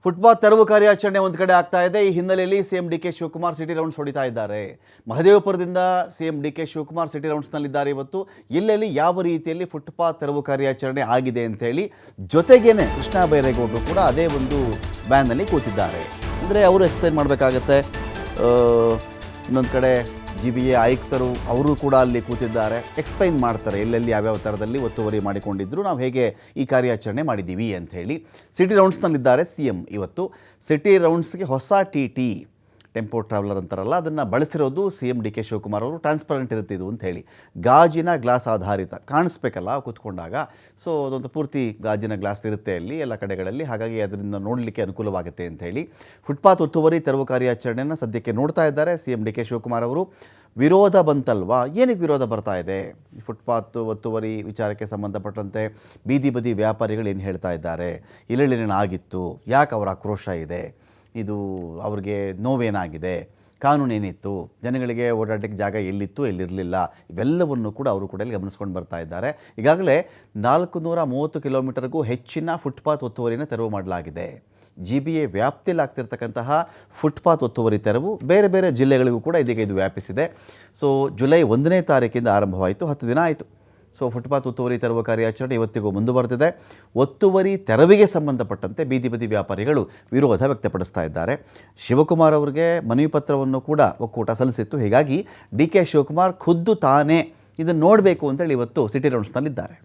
Footpath ತೆರವು ಕಾರ್ಯಾಚರಣೆ ಒಂದು ಕಡೆ ಆಗ್ತಾ ಇದೆ. ಈ ಹಿನ್ನೆಲೆಯಲ್ಲಿ CM D K Shivakumar city rounds ಹೊಡಿತಾ ಇದ್ದಾರೆ. ಮಹದೇವಪುರದಿಂದ ಸಿಎಂ ಡಿ ಕೆ ಶಿವಕುಮಾರ್ ಸಿಟಿ ರೌಂಡ್ಸ್ನಲ್ಲಿದ್ದಾರೆ. ಇವತ್ತು ಎಲ್ಲೆಲ್ಲಿ ಯಾವ ರೀತಿಯಲ್ಲಿ ಫುಟ್ಪಾತ್ ತೆರವು ಕಾರ್ಯಾಚರಣೆ ಆಗಿದೆ ಅಂತ ಹೇಳಿ, ಜೊತೆಗೇನೆ ಕೃಷ್ಣ ಬೈರೇಗೌಡರು ಕೂಡ ಅದೇ ಒಂದು ಬ್ಯಾನ್ನಲ್ಲಿ ಕೂತಿದ್ದಾರೆ. ಅಂದರೆ ಅವರು ಎಕ್ಸ್ಪ್ಲೈನ್ ಮಾಡಬೇಕಾಗತ್ತೆ. ಇನ್ನೊಂದು ಕಡೆ GBA ಆಯುಕ್ತರು ಅವರು ಕೂಡ ಅಲ್ಲಿ ಕೂತಿದ್ದಾರೆ, ಎಕ್ಸ್ಪ್ಲೈನ್ ಮಾಡ್ತಾರೆ ಎಲ್ಲೆಲ್ಲಿ ಯಾವ್ಯಾವ ಥರದಲ್ಲಿ ಒತ್ತುವರಿ ಮಾಡಿಕೊಂಡಿದ್ರು, ನಾವು ಹೇಗೆ ಈ ಕಾರ್ಯಾಚರಣೆ ಮಾಡಿದ್ದೀವಿ ಅಂತ ಹೇಳಿ. ಸಿಟಿ ರೌಂಡ್ಸ್ನಲ್ಲಿದ್ದಾರೆ CM. ಇವತ್ತು ಸಿಟಿ ರೌಂಡ್ಸ್ಗೆ ಹೊಸ TT ಟೆಂಪೋ ಟ್ರಾವೆಲರ್ ಅಂತಾರಲ್ಲ, ಅದನ್ನು ಬಳಸಿರೋದು CM ಡಿ ಕೆ ಶಿವಕುಮಾರ್ ಅವರು. ಟ್ರಾನ್ಸ್ಪರೆಂಟ್ ಇರುತ್ತೆ ಇದು ಅಂತ ಹೇಳಿ, ಗಾಜಿನ ಗ್ಲಾಸ್ ಆಧಾರಿತ ಕಾಣಿಸ್ಬೇಕಲ್ಲ ಕೂತ್ಕೊಂಡಾಗ. ಸೊ ಅದೊಂದು ಪೂರ್ತಿ ಗಾಜಿನ ಗ್ಲಾಸ್ ಇರುತ್ತೆ ಅಲ್ಲಿ ಎಲ್ಲ ಕಡೆಗಳಲ್ಲಿ, ಹಾಗಾಗಿ ಅದರಿಂದ ನೋಡಲಿಕ್ಕೆ ಅನುಕೂಲವಾಗುತ್ತೆ ಅಂತ ಹೇಳಿ ಫುಟ್ಪಾತ್ ಒತ್ತುವರಿ ತೆರವು ಕಾರ್ಯಾಚರಣೆಯನ್ನು ಸದ್ಯಕ್ಕೆ ನೋಡ್ತಾ ಇದ್ದಾರೆ CM ಡಿ ಕೆ ಶಿವಕುಮಾರ್ ಅವರು. ವಿರೋಧ ಬಂತಲ್ವಾ? ಏನಕ್ಕೆ ವಿರೋಧ ಬರ್ತಾ ಇದೆ? ಫುಟ್ಪಾತ್ ಒತ್ತುವರಿ ವಿಚಾರಕ್ಕೆ ಸಂಬಂಧಪಟ್ಟಂತೆ ಬೀದಿ ಬದಿ ವ್ಯಾಪಾರಿಗಳು ಏನು ಹೇಳ್ತಾ ಇದ್ದಾರೆ, ಎಲ್ಲೆಲ್ಲೇನಾಗಿತ್ತು, ಯಾಕೆ ಅವರ ಆಕ್ರೋಶ ಇದೆ, ಇದು ಅವ್ರಿಗೆ ನೋವೇನಾಗಿದೆ, ಕಾನೂನೇನಿತ್ತು, ಜನಗಳಿಗೆ ಓಡಾಟಕ್ಕೆ ಜಾಗ ಎಲ್ಲಿತ್ತು ಎಲ್ಲಿರಲಿಲ್ಲ, ಇವೆಲ್ಲವನ್ನು ಕೂಡ ಅವರು ಕೂಡ ಇಲ್ಲಿ ಗಮನಿಸ್ಕೊಂಡು ಬರ್ತಾ ಇದ್ದಾರೆ. ಈಗಾಗಲೇ 430 ಕಿಲೋಮೀಟರ್ಗೂ ಹೆಚ್ಚಿನ ಫುಟ್ಪಾತ್ ಒತ್ತುವರಿನ ತೆರವು ಮಾಡಲಾಗಿದೆ. GBA ವ್ಯಾಪ್ತಿಯಲ್ಲಿ ಆಗ್ತಿರ್ತಕ್ಕಂತಹ ಫುಟ್ಪಾತ್ ಒತ್ತುವರಿ ತೆರವು ಬೇರೆ ಬೇರೆ ಜಿಲ್ಲೆಗಳಿಗೂ ಕೂಡ ಇದೀಗ ಇದು ವ್ಯಾಪಿಸಿದೆ. ಸೊ ಜುಲೈ 1ನೇ ತಾರೀಕಿಂದ ಆರಂಭವಾಯಿತು, 10 ದಿನ ಆಯಿತು. ಸೊ ಫುಟ್ಪಾತ್ ಒತ್ತುವರಿ ತೆರವು ಕಾರ್ಯಾಚರಣೆ ಇವತ್ತಿಗೂ ಮುಂದುವರೆದಿದೆ. ಒತ್ತುವರಿ ತೆರವಿಗೆ ಸಂಬಂಧಪಟ್ಟಂತೆ ಬೀದಿ ಬದಿ ವ್ಯಾಪಾರಿಗಳು ವಿರೋಧ ವ್ಯಕ್ತಪಡಿಸ್ತಾ ಇದ್ದಾರೆ. ಶಿವಕುಮಾರ್ ಅವರಿಗೆ ಮನವಿ ಪತ್ರವನ್ನು ಕೂಡ ಒಕ್ಕೂಟ ಸಲ್ಲಿಸಿತ್ತು. ಹೀಗಾಗಿ ಡಿ ಕೆ ಶಿವಕುಮಾರ್ ಖುದ್ದು ತಾನೇ ಇದನ್ನು ನೋಡಬೇಕು ಅಂತೇಳಿ ಇವತ್ತು ಸಿಟಿ ರೌಂಡ್ಸ್ನಲ್ಲಿದ್ದಾರೆ.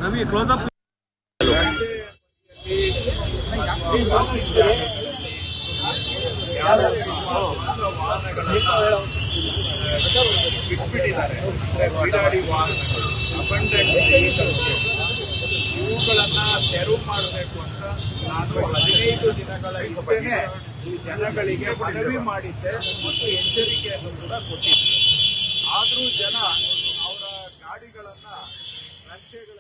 रवि क्लोज अप ಬಿಟ್ಬಿಟ್ಟಿದ್ದಾರೆ. ಬಿಡಾಡಿ ವಾಹನಗಳು ಇವುಗಳನ್ನ ತೆರವು ಮಾಡಬೇಕು ಅಂತ ನಾನು 15 ದಿನಗಳ ಹಿಂದೆನೆ ಜನಗಳಿಗೆ ಮನವಿ ಮಾಡಿದ್ದೆ ಮತ್ತು ಎಚ್ಚರಿಕೆಯನ್ನು ಕೂಡ ಕೊಟ್ಟಿದ್ದೆ. ಆದರೂ ಜನ ಅವರ ಗಾಡಿಗಳನ್ನ ರಸ್ತೆಗಳ